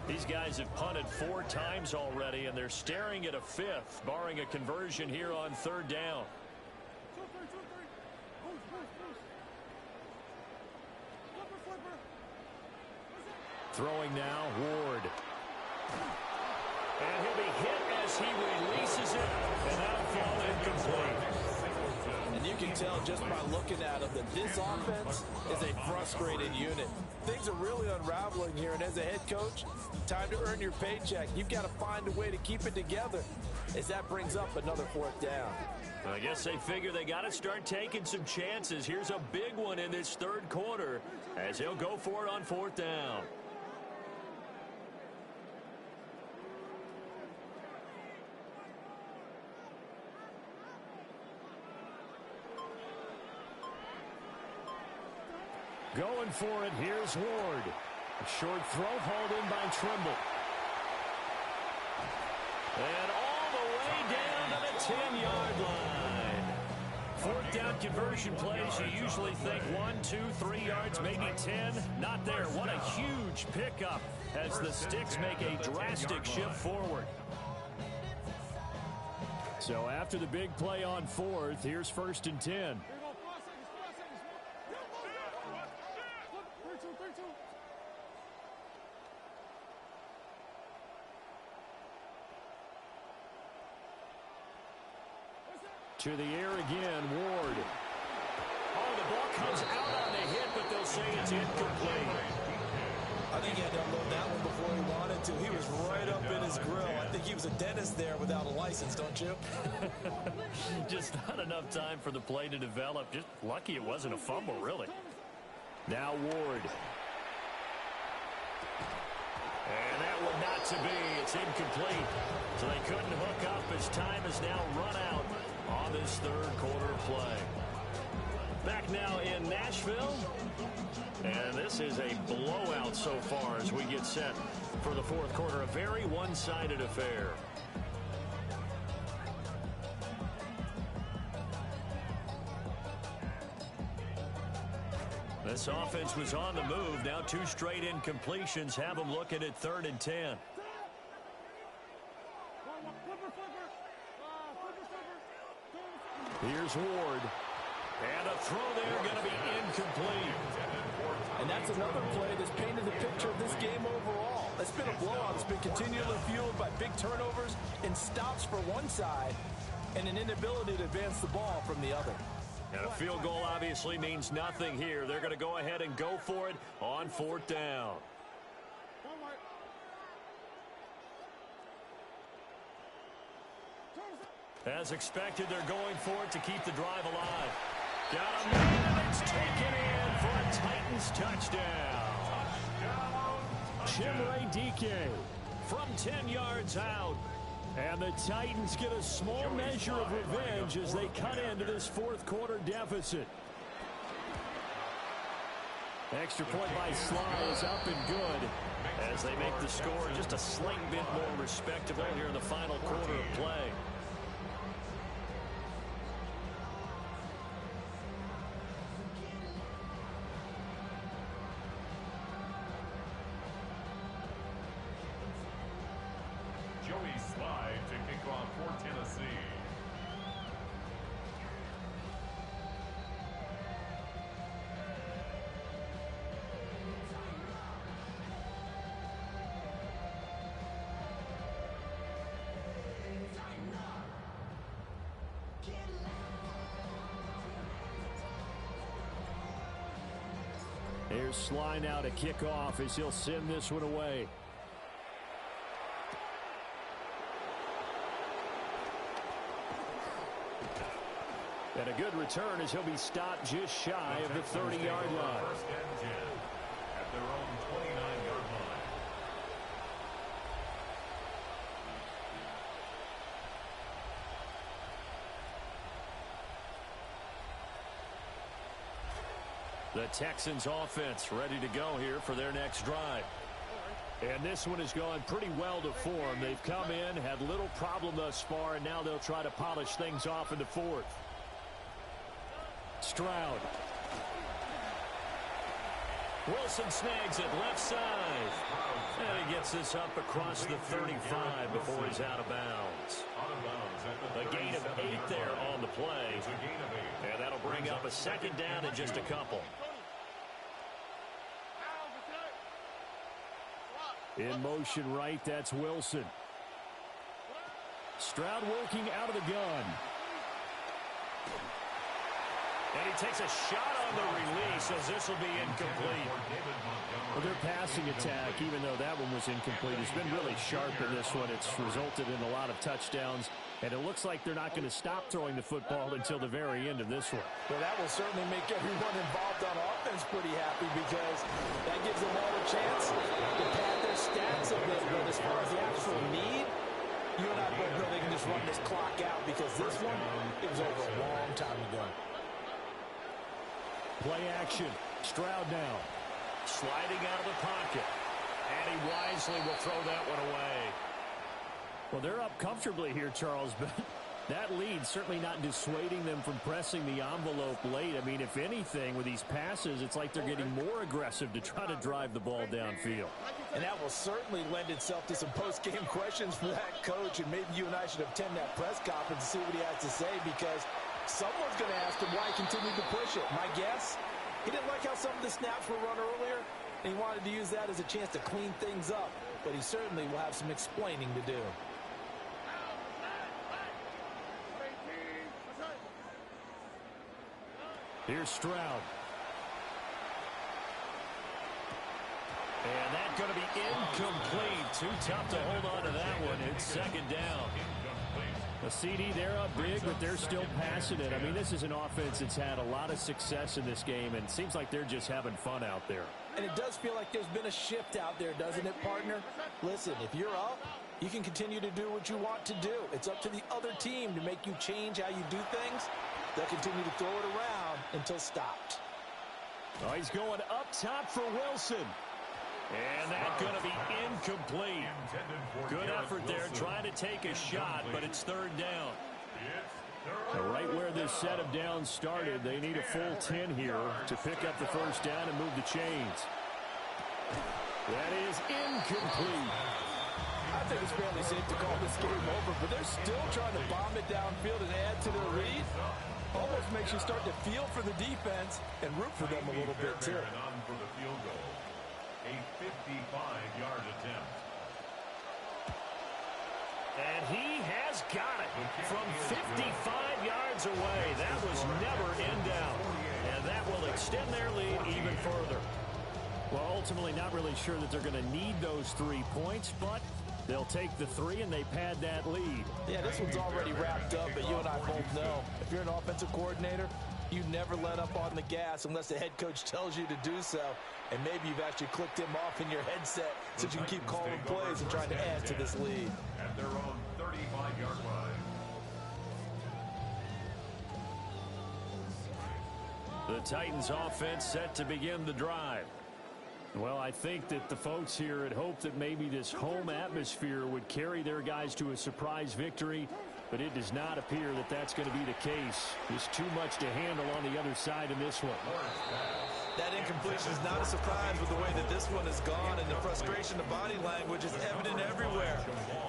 These guys have punted 4 times already, and they're staring at a 5th, barring a conversion here on third down. Throwing now, Ward. And he'll be hit as he releases it, and that'll fall incomplete. And you can tell just by looking at them that this offense is a frustrated unit. Things are really unraveling here, and as a head coach, time to earn your paycheck. You've got to find a way to keep it together as that brings up another 4th down. I guess they figure they got to start taking some chances. Here's a big one in this third quarter as he'll go for it on 4th down. Going for it, here's Ward. A short throw hauled in by Trimble. And all the way down to the 10-yard line. 4th down conversion plays, you usually think 1, 2, 3 yards, maybe 10. Not there. What a huge pickup as the Sticks make a drastic shift forward. So after the big play on 4th, here's 1st and 10. To the air again, Ward. Oh, the ball comes out on the hit, but they'll say it's incomplete. I think he had to unload that one before he wanted to. He was right up in his grill. I think he was a dentist there without a license, don't you? Just not enough time for the play to develop. Just lucky it wasn't a fumble, really. Now Ward. And that one not to be. It's incomplete. So they couldn't hook up as time has now run out on this third quarter play. Back now in Nashville. And this is a blowout so far as we get set for the fourth quarter. A very one-sided affair. This offense was on the move. Now 2 straight incompletions have them looking at 3rd and 10. Here's Ward. And a throw there going to be incomplete. And That's another play that's painted the picture of this game overall. It's been a blowout. It's been continually fueled by big turnovers and stops for one side and an inability to advance the ball from the other. And a field goal obviously means nothing here. They're going to go ahead and go for it on 4th down. As expected, they're going for it to keep the drive alive. Got a man, and it's taken in for a Titans touchdown. Chimere Dike from 10 yards out. And the Titans get a small measure of revenge as they cut into this 4th quarter deficit. Extra point by Sly is up and good as they make the score just a slight bit more respectable here in the final quarter of play. Slide to kick off for Tennessee. Here's Sly now to kick off as he'll send this one away. And a good return as he'll be stopped just shy of the 30-yard line. First and 10 at their own 29-yard line. The Texans offense ready to go here for their next drive. And this one has gone pretty well to form. They've come in, had little problem thus far, and now they'll try to polish things off in the 4th. Stroud. Wilson snags it left side. And he gets this up across the 35 before he's out of bounds. A gain of 8 there on the play. And that'll bring up a 2nd down and just a couple. In motion right, that's Wilson. Stroud working out of the gun. And he takes a shot on the release as this will be incomplete. Well, their passing attack, even though that one was incomplete, has been really sharp in this one. It's resulted in a lot of touchdowns, and it looks like they're not going to stop throwing the football until the very end of this one. Well, that will certainly make everyone involved on offense pretty happy because that gives them all a chance to pad their stats a bit. But as far as the actual need, you and I both know they can just run this clock out because this one, it was over a long time ago. Play action. Stroud now. Sliding out of the pocket. And he wisely will throw that one away. Well, they're up comfortably here, Charles, but that lead certainly not dissuading them from pressing the envelope late. I mean, if anything, with these passes, it's like they're getting more aggressive to try to drive the ball downfield. And that will certainly lend itself to some post-game questions for that coach, and maybe you and I should attend that press conference and see what he has to say because someone's going to ask him why he continued to push it. My guess, he didn't like how some of the snaps were run earlier, and he wanted to use that as a chance to clean things up. But he certainly will have some explaining to do. Here's Stroud. And that's going to be incomplete. Too tough to hold on to that one. It's 2nd down. The CD, they're up big, but they're still passing it. I mean, this is an offense that's had a lot of success in this game, and it seems like they're just having fun out there. And it does feel like there's been a shift out there, doesn't it, partner? Listen, if you're up, you can continue to do what you want to do. It's up to the other team to make you change how you do things. They'll continue to throw it around until stopped. Oh, he's going up top for Wilson. And that's going to be incomplete. Good effort there trying to take a shot, but it's 3rd down. Right where this set of downs started, they need a full 10 here to pick up the 1st down and move the chains. That is incomplete. I think it's fairly safe to call this game over, but they're still trying to bomb it downfield and add to their lead. Almost makes you start to feel for the defense and root for them a little bit, too. On for the field goal. A 55-yard attempt. And he has got it from 55 yards away. That was never in doubt. And that will extend their lead even further. Well, ultimately not really sure that they're going to need those 3 points, but they'll take the 3 and they pad that lead. Yeah, this one's already wrapped up, but you and I both know if you're an offensive coordinator, you never let up on the gas unless the head coach tells you to do so. And maybe you've actually clicked him off in your headset so you can keep calling plays and trying to add to this lead. At their own 35-yard line. The Titans offense set to begin the drive. Well, I think that the folks here had hoped that maybe this home atmosphere would carry their guys to a surprise victory, but it does not appear that that's going to be the case. There's too much to handle on the other side in this one. That incompletion is not a surprise with the way that this one has gone, and the frustration, the body language is evident everywhere.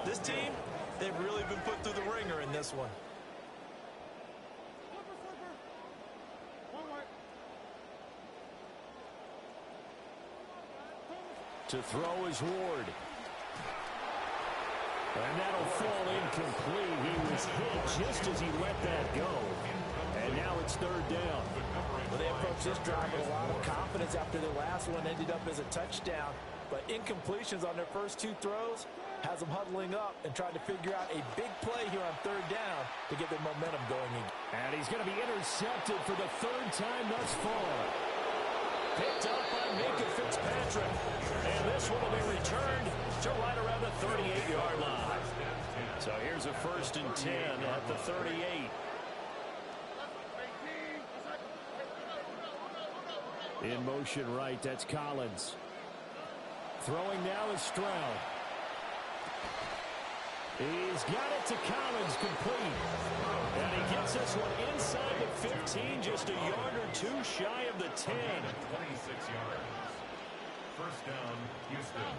This team, they've really been put through the ringer in this one. To throw is Ward. And that'll fall incomplete. He was hit just as he let that go. And now it's 3rd down. Well, they approached this drive with a lot of confidence after their last one ended up as a touchdown. But incompletions on their first 2 throws has them huddling up and trying to figure out a big play here on 3rd down to get their momentum going again. And he's going to be intercepted for the 3rd time thus far. Picked up by Minka Fitzpatrick. And this one will be returned to right around the 38-yard line. So here's a 1st and 10 at the 38. In motion right, that's Collins. Throwing now is Stroud. He's got it to Collins, complete. And he gets this one inside the 15, just a yard or 2 shy of the 10. 26 yards. First down, Houston.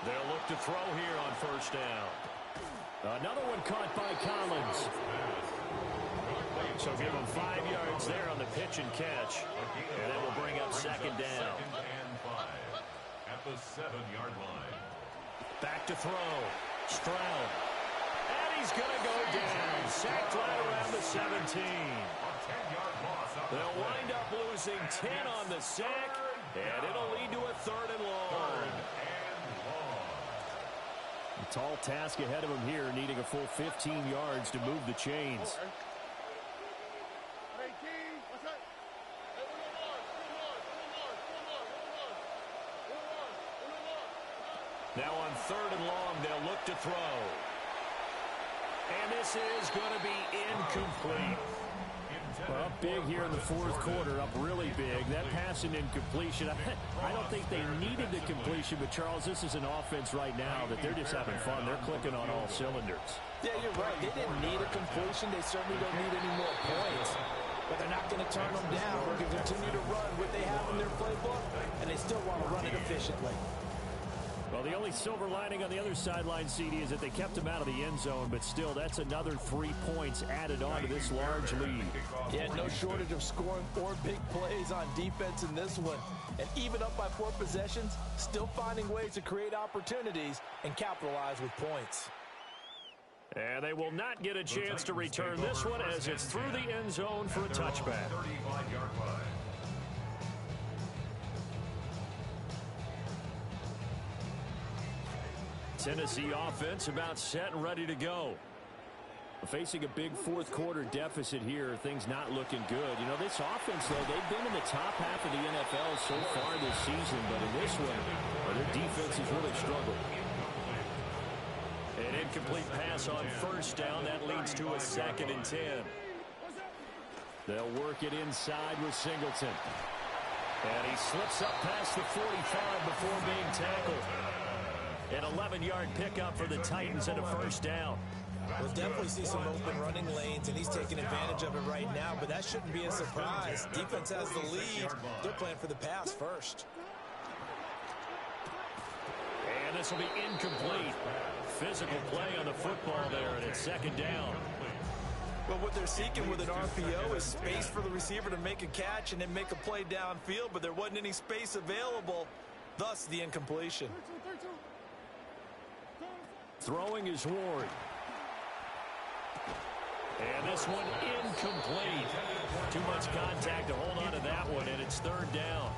They'll look to throw here on 1st down. Another one caught by Collins. So give him 5 yards there on the pitch and catch. And that will bring up 2nd down. 2nd and 5 at the 7-yard line. Back to throw. Stroud. And he's going to go down. Sacked right around the 17. A 10-yard loss. They'll wind up losing 10 on the sack. And it'll lead to a 3rd and long. A tall task ahead of him here, needing a full 15 yards to move the chains. Now on 3rd and long, they'll look to throw. And this is going to be incomplete. Well, up big here in the 4th quarter, up really big. That pass and incompletion, I don't think they needed the completion, but Charles, this is an offense right now that they're just having fun. They're clicking on all cylinders. Yeah, you're right. They didn't need a completion. They certainly don't need any more points. But they're not going to turn them down. They're going to continue to run what they have in their playbook, and they still want to run it efficiently. Well, the only silver lining on the other sideline, CD, is that they kept him out of the end zone, but still, that's another 3 points added on to this large lead. Yeah, no shortage of scoring or big plays on defense in this one. And even up by 4 possessions, still finding ways to create opportunities and capitalize with points. And they will not get a chance to return this one as it's through the end zone for a touchback. 35-yard line. Tennessee offense about set and ready to go. Facing a big 4th quarter deficit here, things not looking good. You know, this offense, though, they've been in the top half of the NFL so far this season, but in this one, their defense has really struggled. An incomplete pass on 1st down. That leads to a 2nd and 10. They'll work it inside with Singleton. And he slips up past the 45 before being tackled. An 11-yard pickup for the Titans and a 1st down. We'll definitely see some open running lanes, and he's taking advantage of it right now, but that shouldn't be a surprise. Defense has the lead. They're playing for the pass first. And this will be incomplete. Physical play on the football there, and it's second down. Well, what they're seeking with an RPO is space for the receiver to make a catch and then make a play downfield, but there wasn't any space available, thus the incompletion. Throwing is Ward. And this one incomplete. Too much contact to hold on to that one, and it's third down.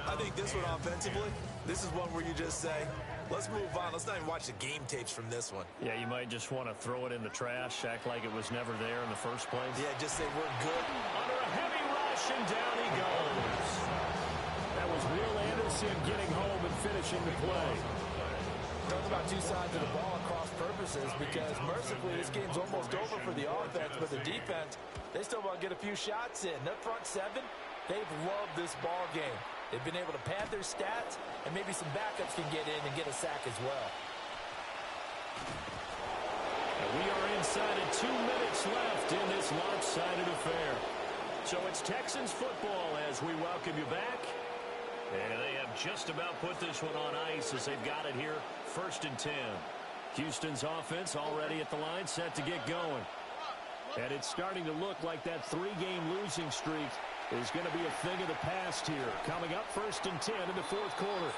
I think this one offensively, this is one where you just say, let's move on. Let's not even watch the game tapes from this one. Yeah, you might just want to throw it in the trash, act like it was never there in the first place. Yeah, just say we're good. Under a heavy rush, and down he goes. That was Will Anderson getting home and finishing the play. Talk about two sides of the ball at cross purposes, because mercifully this game's almost over for the offense, but the defense, they still want to get a few shots in. Their front seven, they've loved this ball game. They've been able to pad their stats, and maybe some backups can get in and get a sack as well. And we are inside of 2 minutes left in this lopsided affair. So it's Texans football as we welcome you back. And they have just about put this one on ice as they've got it here, 1st and 10. Houston's offense already at the line, set to get going. And it's starting to look like that 3-game losing streak is going to be a thing of the past here. Coming up 1st and 10 in the 4th quarter.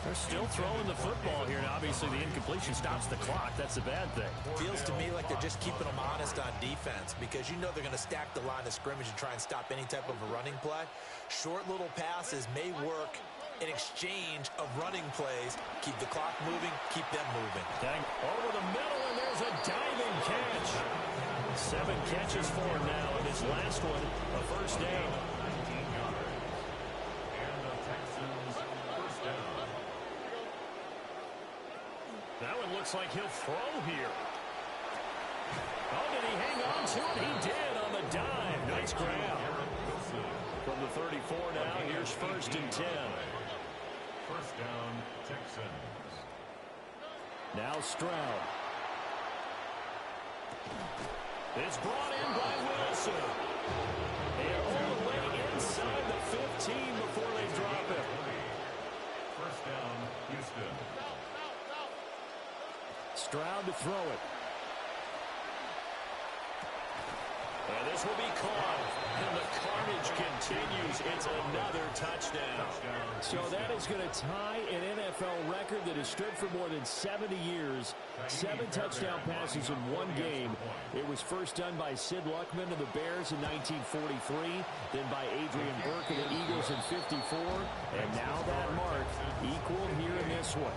They're still throwing the football here. Now, obviously, the incompletion stops the clock. That's a bad thing. Feels to me like they're just keeping them honest on defense, because you know they're going to stack the line of scrimmage and try and stop any type of a running play. Short little passes may work in exchange of running plays. Keep the clock moving, keep them moving. Dang. Over the middle, and there's a diving catch. 7 catches for him now, and his last one, a first down. That one looks like he'll throw here. Oh, did he hang on to it? He did on the dive. Nice grab. From the 34 now, here's 1st and 10. First down, Texans. Now Stroud. It's brought in by Wilson. And all the way inside the 15 before they drop it. First down, Houston. Stroud to throw it. And this will be caught. And the carnage continues. It's another touchdown. So that is going to tie an NFL record that has stood for more than 70 years. 7 touchdown passes in one game. It was first done by Sid Luckman of the Bears in 1943, then by Adrian Burke of the Eagles in 54, and now that mark equaled here in this one.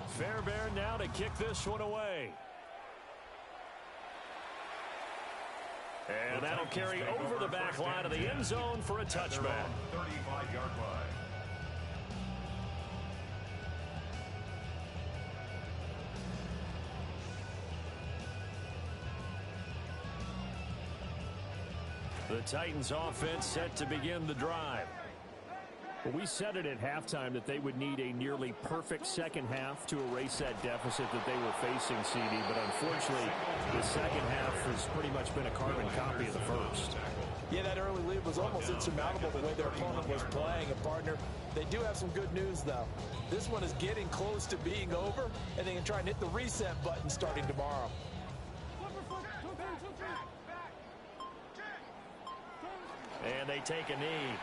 Fairbairn now to kick this one away. And that'll carry over the back line of the end zone for a touchback. 35-yard line. The Titans offense set to begin the drive. Well, we said it at halftime that they would need a nearly perfect second half to erase that deficit that they were facing, CD. But unfortunately, the second half has pretty much been a carbon copy of the first. Yeah, that early lead was almost insurmountable the way their opponent was playing. And, partner, they do have some good news, though. This one is getting close to being over, and they can try and hit the reset button starting tomorrow. And they take a knee.